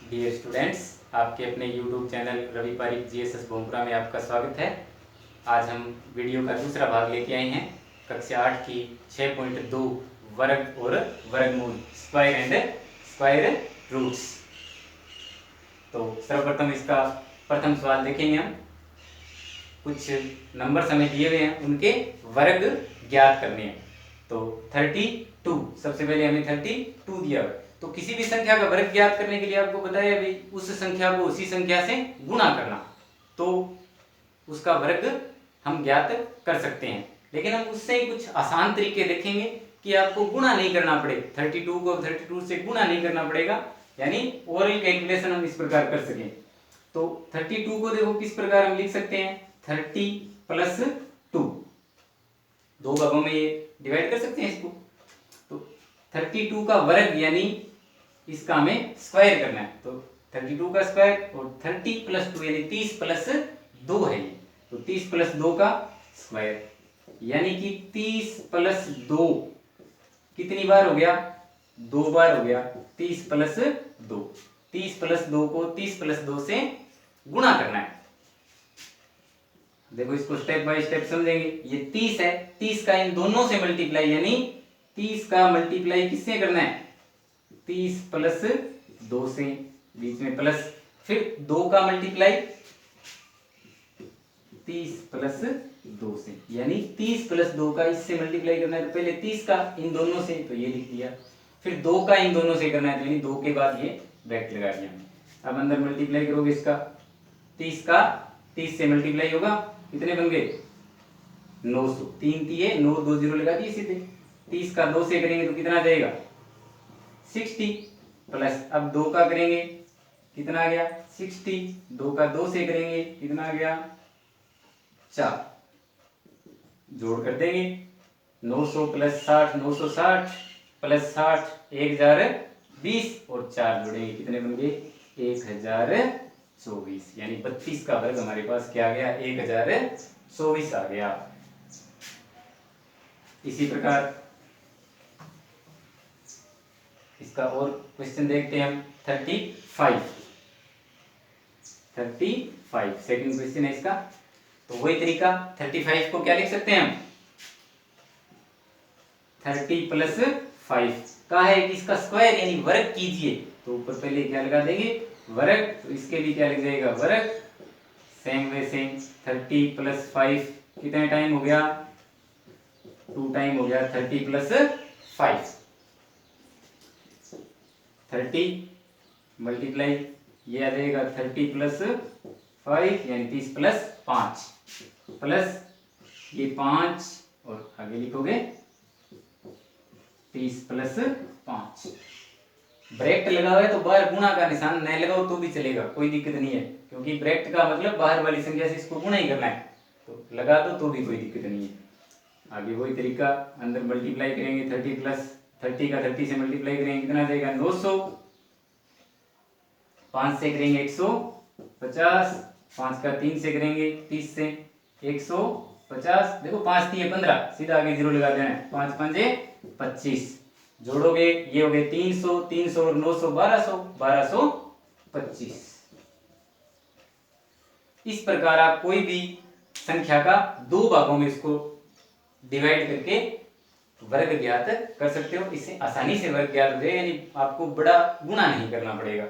Dear students, आपके अपने YouTube channel Ravi Pareek GSS Bhompura में आपका स्वागत है। आज हम वीडियो का दूसरा भाग लेके आए हैं कक्षा 8 की 6.2 वर्ग और वर्गमूल, स्क्वायर एंड स्क्वायर रूट्स। तो सर्वप्रथम इसका प्रथम सवाल देखेंगे हम। कुछ नंबर हमें दिए हुए हैं, उनके वर्ग ज्ञात करने हैं। तो 32, सबसे पहले हमें 32 दिया हुआ है। तो किसी भी संख्या का वर्ग ज्ञात करने के लिए आपको बताया भाई उस संख्या को उसी संख्या से गुणा करना, तो उसका वर्ग हम ज्ञात कर सकते हैं। लेकिन हम उससे ही कुछ आसान तरीके देखेंगे कि आपको गुणा नहीं करना पड़े, 32 को 32 से गुणा नहीं करना पड़ेगा, यानी ओरल कैलकुलेशन हम इस प्रकार कर सकें। तो 32 को देखो किस प्रकार हम लिख सकते हैं, 30 प्लस 2, दो भागों में ये डिवाइड कर सकते हैं इसको। तो 32 का वर्ग यानी इसका हमें स्क्वायर करना है, तो 32 का स्क्वायर और 30 प्लस 2 यानी 30 प्लस 2 है ये, तो 30 प्लस 2 का स्क्वायर यानी कि 30 प्लस 2 कितनी बार हो गया, 2 बार हो गया। 30 प्लस 2, 30 प्लस 2 को 30 प्लस 2 से गुणा करना है। देखो इसको स्टेप बाय स्टेप समझेंगे। ये 30 है, 30 का इन दोनों से मल्टीप्लाई, यानी 30 का मल्टीप्लाई किससे करना है, 30 प्लस 2 से, बीच में प्लस, फिर 2 का मल्टीप्लाई 30 प्लस 2 से, यानी 30 प्लस 2 का इससे मल्टीप्लाई करना है। तो पहले 30 का इन दोनों से, तो ये लिख दिया, फिर 2 का इन दोनों से करना है, तो यानी 2 के बाद ये ब्रैकेट लगा दिया। अब अंदर मल्टीप्लाई करोगे इसका, 30 का 30 से मल्टीप्लाई होगा, कितने बन गए 900, 3 दिए 9, 2 0 लगा दिए सीधे। 30 का 2 से करेंगे तो कितना आ जाएगा 60, प्लस अब 2 का करेंगे कितना आ गया 60, 2 का 2 से करेंगे कितना आ गया 4, जोड़ कर देंगे 900 प्लस 60, 960 प्लस 60 1020, और 4 जोड़ेंगे कितने बन गए 1024, यानी 32 का वर्ग हमारे पास क्या आ गया 1024 आ गया। इसी प्रकार इसका और क्वेश्चन देखते हैं हम। 35 सेकंड क्वेश्चन है इसका। तो वही तरीका, 35 को क्या लिख सकते हैं हम, 30 प्लस 5 का है कि इसका स्क्वायर यानी वर्ग कीजिए, तो ऊपर पहले क्या लगा देंगे वर्ग, तो इसके भी क्या लग जाएगा वर्ग। सेम वे सेम 30 प्लस 5 कितने टाइम हो गया 2 टाइम हो गया, 30 प्लस 5, 30 मल्टीप्लाई ये आ जाएगा 30 प्लस 5 यानी 30 प्लस 5, प्लस ये 5 और आगे लिखोगे 30 प्लस 5, ब्रैकेट लगा हुआ है तो बाहर गुणा का निशान नहीं लगाओ तो भी चलेगा, कोई दिक्कत नहीं है, क्योंकि ब्रैकेट का मतलब बाहर वाली संख्या से इसको गुणा ही करना है, तो लगा दो तो भी कोई दिक्कत नहीं है। आगे वही तरीका, अंदर मल्टीप्लाई करेंगे 30 प्लस 30 का 30 से मल्टीप्लाई करेंगे कितना आ जाएगा 900, 5 से करेंगे 150, 5 का 3 से करेंगे 30 से 150, देखो 5 3 15, सीधा आगे 0 लगा देना है, 5 5 25, जोड़ोगे ये हो गए 300, 300 और 900 1200, 1225। इस प्रकार आप कोई भी संख्या का दो भागों में इसको डिवाइड करके वर्ग ज्ञात कर सकते हो। इससे आसानी से वर्ग ज्ञात हो जाएगा, यानी आपको बड़ा गुणा नहीं करना पड़ेगा।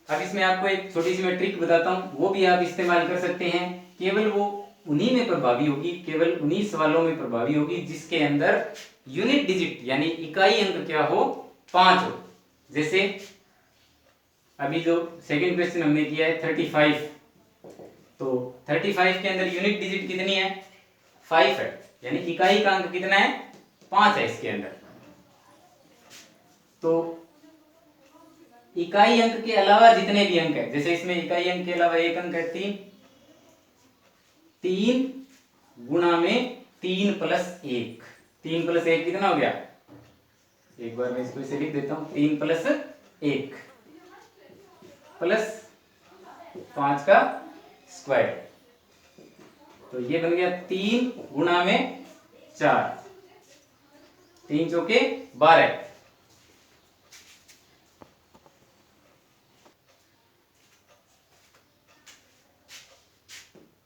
अब इसमें आपको एक छोटी सी मैं ट्रिक बताता हूं, वो भी आप इस्तेमाल कर सकते हैं। केवल वो उन्हीं में प्रभावी होगी, केवल उन्हीं सवालों में प्रभावी होगी जिसके अंदर यूनिट डिजिट यानी इकाई अंक क्या हो 5 हो। जैसे अभी जो सेकंड क्वेश्चन हमने किया है 35, तो 35 के अंदर यूनिट डिजिट कितनी है 5 है, यानी इकाई का अंक कितना है 5 है इसके अंदर। तो इकाई अंक के अलावा जितने भी अंक है, जैसे इसमें इकाई अंक के अलावा एक अंक है 3, 3 गुणा में 3 प्लस 1, 3 प्लस 1 कितना हो गया, एक बार मैं इसको इसे लिख देता हूं, 3 प्लस 1 प्लस 5 का स्क्वायर, तो ये बन गया 3 गुणा में 4, 3 चौके 12,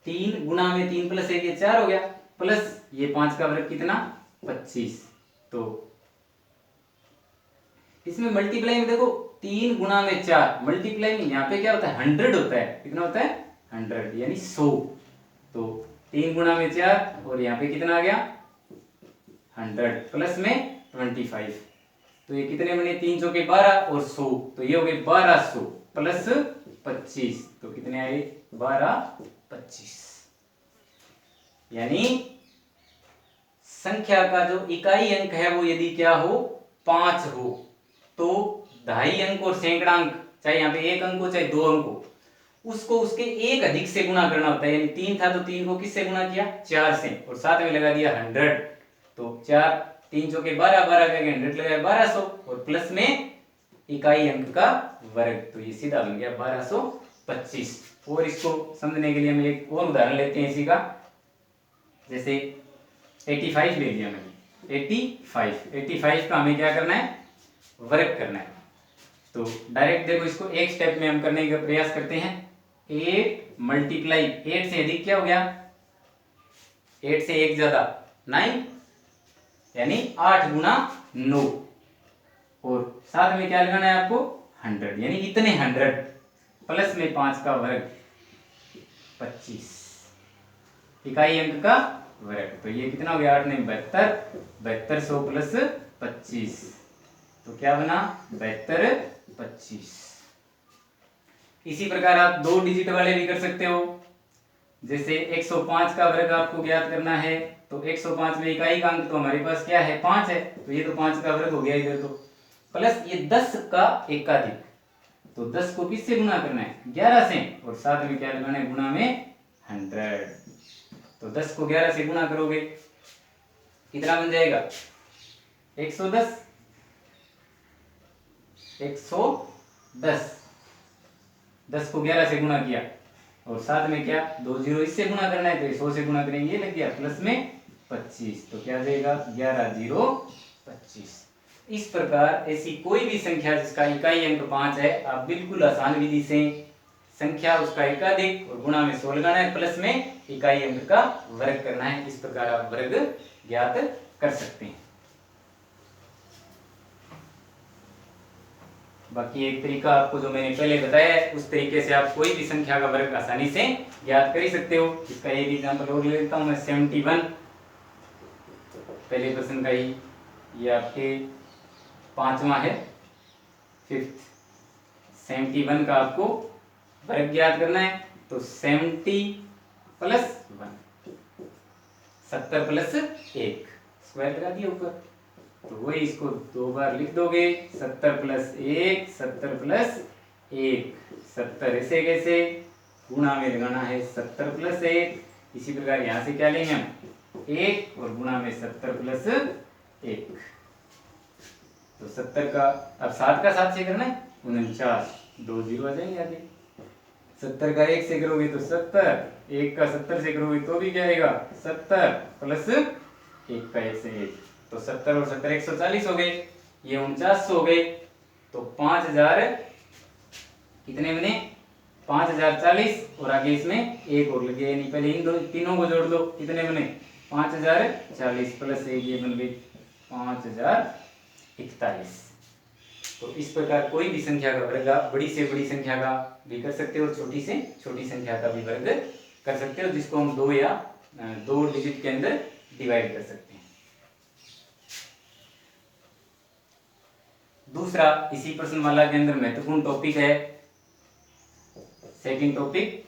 3 गुना में 3 प्लस 1 ये 4 हो गया, प्लस ये 5 का वर्ग कितना 25। तो इसमें मल्टीप्लाई में देखो 3 गुना में 4, मल्टीप्लाई में यहाँ पे क्या होता है 100 होता है, कितना होता है 100 यानी 100। तो 3 गुना में 4 और यहाँ पे कितना आ गया 100 प्लस में 25। तो ये कितने बने 3 चौके 12 और 100, तो ये हो गए 1200 प्लस 25, तो कितने आए 1225। यानी संख्या का जो इकाई अंक है वो यदि क्या हो 5 हो तो दहाई अंक और सैकड़ा अंक, चाहे यहाँ पे 1 अंक हो चाहे 2 अंक हो, उसको उसके एक अधिक से गुना करना होता है। यानी 3 था तो 3 को किससे गुना किया 4 से, और साथ में लगा दिया 100। तो 4 3 चौके 12, 12 का 100 लगाया 1200 और प्लस में इकाई अंक का वर्ग, तो ये सीधा बन गया 1225। और इसको समझने के लिए हम एक और उदाहरण लेते हैं इसी का, जैसे 85 ले लिया मैंने, 85 का हमें क्या करना है वर्ग करना है। तो डायरेक्ट देखो इसको एक स्टेप में हम करने का प्रयास करते हैं। 8 मल्टीप्लाई 8 से अधिक क्या हो गया 8 से 1 ज्यादा 9, यानी 8 गुना 9, और साथ में क्या लगाना है आपको 100, यानी इतने 100 प्लस में 5 का वर्ग 25 इकाई अंक का वर्ग। तो ये कितना हो गया 8 ने 72, 7200 प्लस 25, तो क्या बना 7225। इसी प्रकार आप 2 डिजिट वाले भी कर सकते हो। जैसे 105 का वर्ग आपको ज्ञात करना है, तो 105 में इकाई का अंक तो हमारे पास क्या है 5 है, तो ये तो 5 का वर्ग हो गया इधर, तो प्लस ये 10 का एकाधिक, तो 10 को किससे गुना करना है 11 से, और साथ में क्या लगाना है गुना में 100। तो 10 को 11 से गुना करोगे कितना बन जाएगा 110, 110, 10 को 11 से गुना किया, और साथ में क्या 2 जीरो इससे गुना करना है, तो 100 से गुना करेंगे ये लग गया प्लस में 25, तो क्या देगा 11 जीरो 25। इस प्रकार ऐसी कोई भी संख्या जिसका इकाई अंक 5 है, आप बिल्कुल आसान विधि से संख्या उसका एकाधिक और गुणा में 100 लगाना है, प्लस में इकाई अंक का वर्ग करना है। इस प्रकार आप वर्ग ज्ञात कर सकते हैं। बाकी एक तरीका आपको जो मैंने पहले बताया है उस तरीके से आप कोई भी संख्या का वर्ग आसानी से ज्ञात कर ही सकते हो। इसका एक एग्जांपल और ले लेता हूं मैं 71, पहले प्रश्न का ही, ये आपके 5वां है 5th। 71 का आपको वर्ग ज्ञात करना है, तो 70 प्लस 1, 70 प्लस 1 स्क्वायर लगा दिया ऊपर, तो वही इसको 2 बार लिख दोगे 70 प्लस 1, 70 प्लस 1, 70 ऐसे कैसे गुणा में लगाना है 70 प्लस 1, इसी प्रकार यहां से क्या लेंगे हम 1 और गुणा में 70 प्लस 1, तो 70 का अब 7 का 7 से करना है 49, 2 जीरो आ जाएंगे आगे। 70 का 1 से करोगे तो 70, 1 का 70 से करोगे तो भी क्या आएगा 70 प्लस 1 का 1 से 1, तो 70 और 70 140 हो गए, ये 49 हो गए, तो 5000 कितने बने 5040, और आगे इसमें 1 और लगे, यानी पहले इन दो तीनों को जोड़ दो, कितने बने 5040 प्लस 1 ये बन गई 5041। तो इस प्रकार कोई भी संख्या का वर्ग आप बड़ी से बड़ी संख्या का भी कर सकते हो और छोटी से छोटी संख्या का भी वर्ग कर सकते हो, जिसको हम 2 या 2 डिजिट के अंदर डिवाइड कर सकते हैं। दूसरा इसी प्रश्नमाला के अंदर महत्वपूर्ण टॉपिक है, सेकंड टॉपिक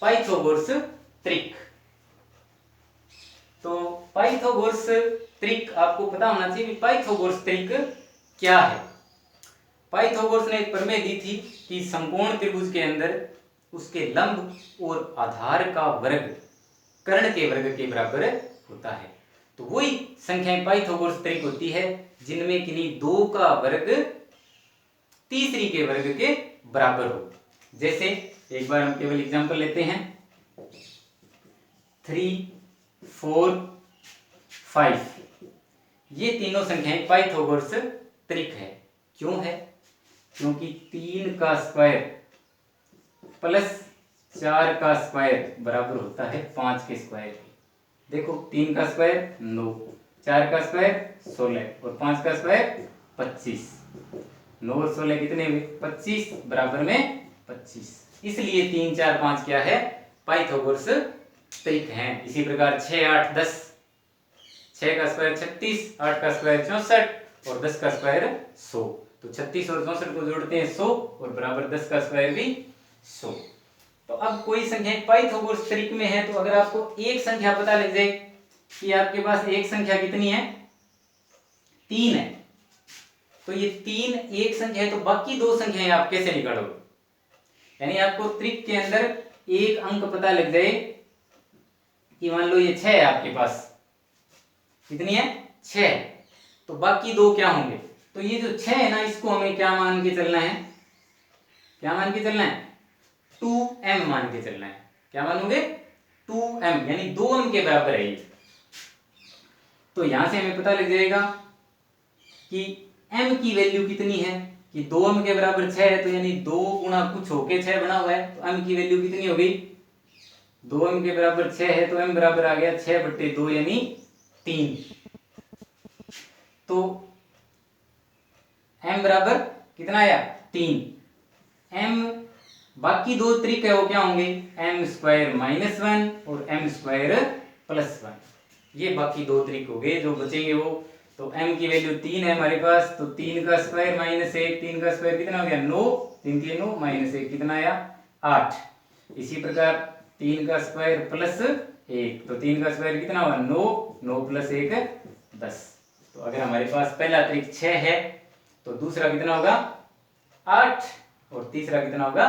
पाइथागोरस त्रिक। तो पाइथागोरस त्रिक आपको पता होना चाहिए कि पाइथागोरस त्रिक क्या है। पाइथागोरस ने एक प्रमेय दी थी कि समकोण त्रिभुज के अंदर उसके लंब और आधार का वर्ग कर्ण के वर्ग के बराबर होता है। तो वही संख्याएं पाइथागोरस त्रिक होती है जिनमें किन्हीं 2 का वर्ग तीसरी के वर्ग के बराबर हो। जैसे एक बार हम केवल एग्जांपल लेते हैं 3, 4, 5, ये तीनों संख्याएं पाइथागोरस त्रिक है। क्यों है? क्योंकि 3 का स्क्वायर प्लस 4 का स्क्वायर बराबर होता है 5 के स्क्वायर। देखो 3 का स्क्वायर 9, 4 का स्क्वायर 16 और 5 का स्क्वायर 25। 9 और 16 कितने हुए? 25 बराबर में 25। इसलिए 3, 4, 5 क्या है? पाइथागोरस त्रिक है। इसी प्रकार 6, 8, 10, 6 का स्क्वायर 36, 8 का स्क्वायर 64 और 10 का स्क्वायर 100। तो 36 और 64 को जोड़ते हैं 100 और बराबर 10 का स्क्वायर भी 100। तो अब कोई संख्या पाइथागोरस त्रिक में है, तो अगर आपको एक संख्या पता लग जाए कि आपके पास एक संख्या कितनी है? 3 है, तो ये 3 एक संख्या है, तो बाकी दो संख्याएं आप कैसे निकालोगे? यानी आपको त्रिक के अंदर एक अंक पता लग जाए कि मान लो ये 6 है आपके पास, कितनी है? 6, तो बाकी दो क्या होंगे? तो ये जो 6 है ना, इसको हमें क्या मान के चलना है? क्या मान के चलना है? 2m मान के चलना है। क्या मानोगे? 2m, यानी 2m के बराबर है ये। तो यहां से हमें पता लग जाएगा कि m की वैल्यू कितनी है, कि 2m के बराबर 6 है, तो यानी 2 गुणा कुछ होके 6 बना हुआ है, तो m की वैल्यू कितनी हो गई? 2m के बराबर 6 है, तो m बराबर आ गया 6/2 यानी 3। तो m बराबर कितना आया? 3। m बाकी दो त्रिक है वो क्या होंगे? m² -1 और m² +1। ये बाकी दो त्रिक हो गए जो बचेंगे वो। तो m की वैल्यू 3 है हमारे पास, तो 3 का स्क्वायर -1, 3 का स्क्वायर कितना हो गया? 9, 3 के 9 -1 कितना आया? 8। इसी प्रकार 3 का स्क्वायर +1, तो 3 का स्क्वायर कितना हुआ? 9, 9 + 1 10। तो अगर हमारे पास पहला त्रिक 6 है, तो दूसरा कितना होगा? 8 और तीसरा कितना होगा?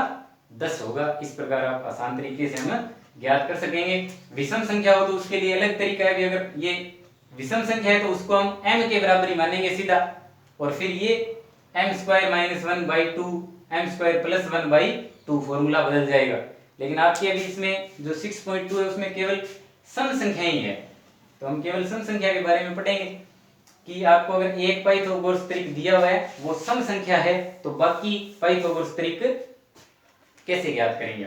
10 होगा। इस प्रकार आप आसान तरीके से हम ज्ञात कर सकेंगे। विषम संख्या हो तो उसके लिए अलग तरीका है। अगर ये विषम संख्या है तो उसको हम m के बराबर ही मानेंगे सीधा, और फिर ये m² -1/2 m² +1/2 फॉर्मूला बदल जाएगा। लेकिन आपके अभी इसमें जो 6.2 है उसमें केवल सम संख्या ही है, तो हम केवल सम संख्या के बारे में पढ़ेंगे कि आपको अगर एक पाइथागोरस त्रिक दिया हुआ है वो सम संख्या है, तो बाकी पाइथागोरस त्रिक कैसे ज्ञात करेंगे?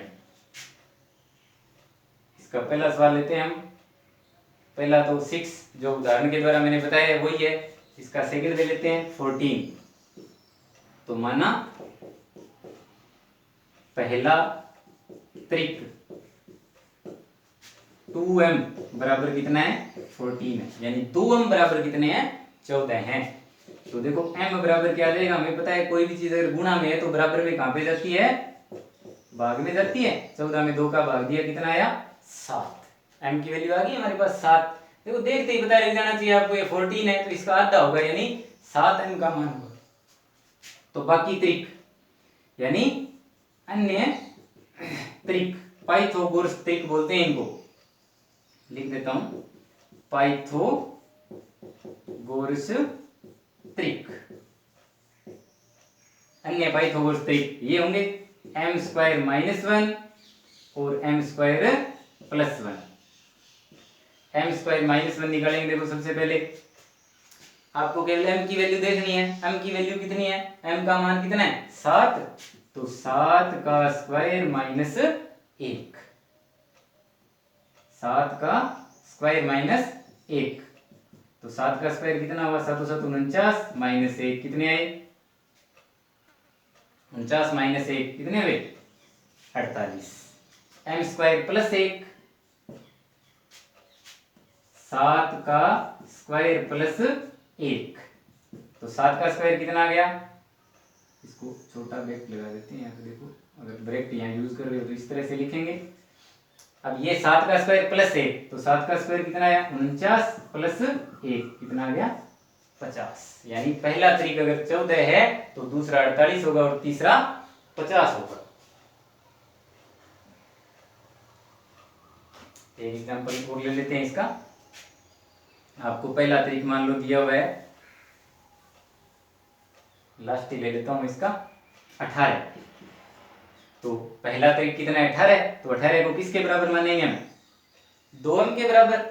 इसका पहला सवाल लेते हैं हम। पहला तो 6 जो उदाहरण के द्वारा मैंने बताया है वही है। इसका सेकंड ले लेते हैं 14। तो माना पहला त्रिक 2m बराबर कितना है? 14 है, यानी 2m बराबर कितने हैं? 14 हैं। तो देखो m बराबर क्या आ जाएगा? हमें पता है कोई भी चीज अगर गुणा में है तो बराबर में कहां पे जाती है? भाग में जाती है। 14 में 2 का भाग दिया, कितना आया? 7। m की वैल्यू आ गई हमारे पास 7। देखो देखते ही पता लग जाना चाहिए आपको, ये 14 है तो इसका आधा होगा, यानी 7m का मान होगा। तो बाकी त्रिक यानी अन्य त्रिक, पाइथागोरस त्रिक बोलते हैं इनको। लिख देता हूं, पाइथागोरस त्रिक। अन्य पाइथागोरस त्रिक ये होंगे m² -1 और m² +1। m² -1 निकालेंगे। देखो सबसे पहले आपको केवल m की वैल्यू देखनी है। m की वैल्यू कितनी है? m का मान कितना है? 7। तो 7 का स्क्वायर -1, 7 का स्क्वायर -1, तो 7 का स्क्वायर कितना हुआ? 7 7 49 -1 कितने आए? 49 -1 कितने हुए? 48। m² +1, 7 का स्क्वायर +1, तो 7 का स्क्वायर कितना आ गया? इसको छोटा ब्रैकेट लगा देते हैं यहाँ पे। देखो अगर ब्रैकेट यहाँ यूज कर रहे हो तो इस तरह से लिखेंगे। अब ये 7 का स्क्वायर +1, तो 7 का स्क्वायर कितना आया? 49 +1 कितना आ गया? 50। यानी पहला त्रिक अगर 14 है तो दूसरा 48 होगा और तीसरा 50 होगा। एक एग्जांपल और ले लेते हैं इसका। आपको पहला त्रिक मान लो दिया हुआ है, लास्ट ही ले लेता हूं इसका, 18। तो पहला त्रिक कितना है? 18। तो 18 को किसके बराबर मानेंगे हम? 2m के बराबर।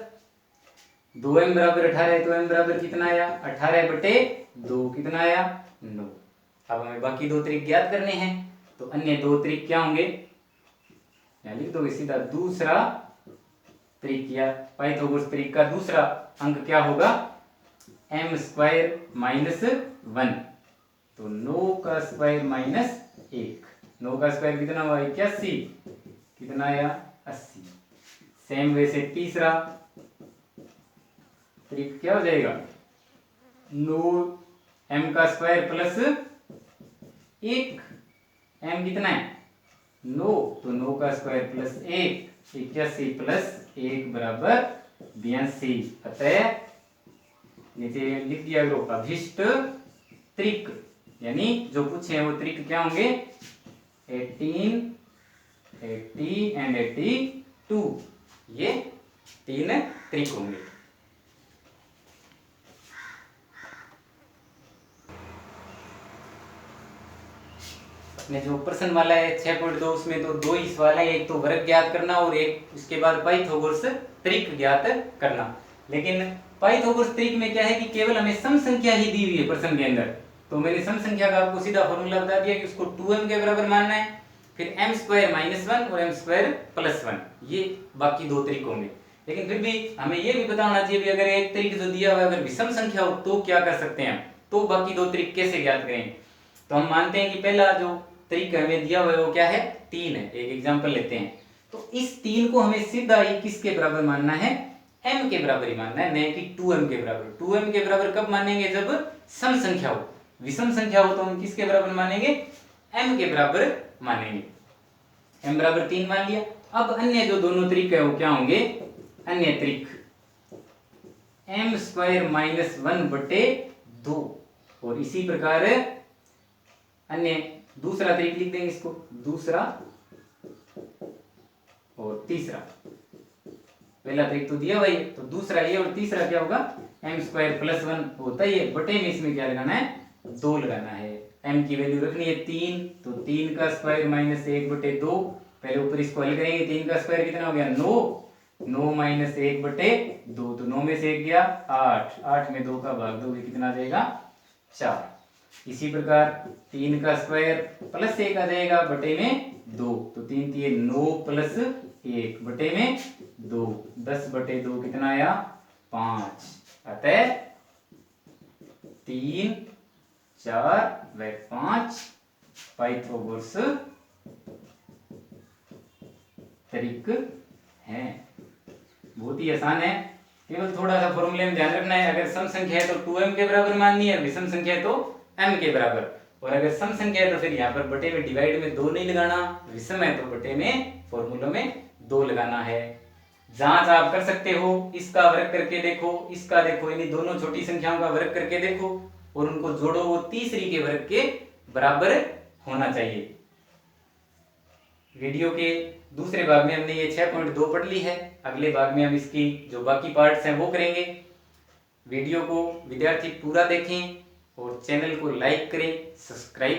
2m बराबर 18 है, तो m बराबर कितना आया? 18/2 कितना आया? 9। अब हमें बाकी दो त्रिक ज्ञात करने हैं, तो अन्य दो त्रिक क्या होंगे? यहाँ लिख दोगे सीधा दूसरा त्रिक, या पाइथागोरस त्रिक का दूसरा अंक क्या होगा, m स्क्वायर माइनस 1। तो 9 का स्क्वायर माइनस 1, 9 का स्क्वायर कितना हुआ 81, कितना आया 80। सेम वैसे तीसरा त्रिक क्या हो जाएगा, 9 m का स्क्वायर प्लस 1, m कितना है 9, तो 9 का स्क्वायर प्लस 1, 81 प्लस 1 बराबर 82। अतः नीचे लिख दिया करो अभिष्ट त्रिक, यानी जो पूछे हैं वो त्रिक क्या होंगे, 18, 80 एंड 82, ये 3 त्रिक होंगे। अपने जो प्रश्न वाला है 6.2 उसमें तो 2 ही सवाल है, एक तो वर्ग ज्ञात करना और एक उसके बाद पाइथागोरस त्रिक ज्ञात करना। लेकिन पाइथागोरस त्रिक में क्या है कि केवल हमें सम संख्या ही दी हुई है प्रश्न के अंदर, तो मैंने सम संख्या का आपको सीधा फॉर्मूला बता दिया कि उसको 2m के बराबर मानना है, फिर m स्क्वायर माइनस 1 और m स्क्वायर प्लस 1, ये बाकी 2 त्रिक होंगे। लेकिन फिर भी हमें ये भी पता होना चाहिए भी अगर एक त्रिक जो दिया हुआ है अगर विषम संख्या हो तो क्या कर सकते हैं, तो बाकी 2 त्रिक कैसे ज्ञात करेंगे। तो हम मानते हैं कि पहला जो त्रिक हमें दिया हुआ है वो क्या है, 3 है। एक एग्जांपल लेते हैं, तो इस 3 को हमें सीधा ही किसके बराबर मानना है, m के बराबर ही मानना है, नहीं कि 2m के बराबर। 2m के बराबर कब मानेंगे, जब सम संख्या हो। विषम संख्या हो तो हम किसके बराबर मानेंगे, m के बराबर मानेंगे। m बराबर 3 मान लिया। अब अन्य जो दोनों त्रिक है वो क्या होंगे, अन्य त्रिक m स्क्वायर माइनस 1/2, और इसी प्रकार अन्य दूसरा त्रिक लिख देंगे इसको, दूसरा और तीसरा। पहला त्रिक तो दिया भाई, तो दूसरा ये और तीसरा क्या होगा, m स्क्वायर प्लस 1 होता ही है, बटे में इसमें क्या लगाना है, 2 लगाना है। m की वैल्यू रखनी है 3, तो 3 का स्क्वायर माइनस 1/2, पहले ऊपर इसको हल करेंगे, 3 का स्क्वायर कितना हो गया 9, 9 माइनस 1/2, तो 9 में से 1 गया 8, 8 में 2 का भाग दोगे कितना आ जाएगा 4। इसी प्रकार 3 का स्क्वायर प्लस 1 आ जाएगा बटे में 2, तो 3 3 9 प्लस 1 बटे में 2, 10/2 कितना आया 5। अतः 3, 4 व 5 पाइथागोरस त्रिक है। बहुत ही आसान है, केवल थोड़ा सा फॉर्मूले में ध्यान रखना है। अगर सम संख्या है तो 2m के बराबर माननी है, विषम संख्या है तो m के बराबर, और अगर सम संख्या है तो फिर यहाँ पर बटे में डिवाइड में 2 नहीं लगाना, विषम है तो बटे में फॉर्मूलों में 2 लगाना है। जांच आप कर सकते हो, इसका वर्ग करके देखो, इसका देखो, यानी दोनों छोटी संख्याओं का वर्ग करके देखो और उनको जोड़ो, वो तीसरी के वर्ग के बराबर होना चाहिए। वीडियो के दूसरे भाग में हमने ये 6.2 पढ़ ली है, अगले भाग में हम इसकी जो बाकी पार्ट्स हैं वो करेंगे। वीडियो को विद्यार्थी पूरा देखें और चैनल को लाइक करें, सब्सक्राइब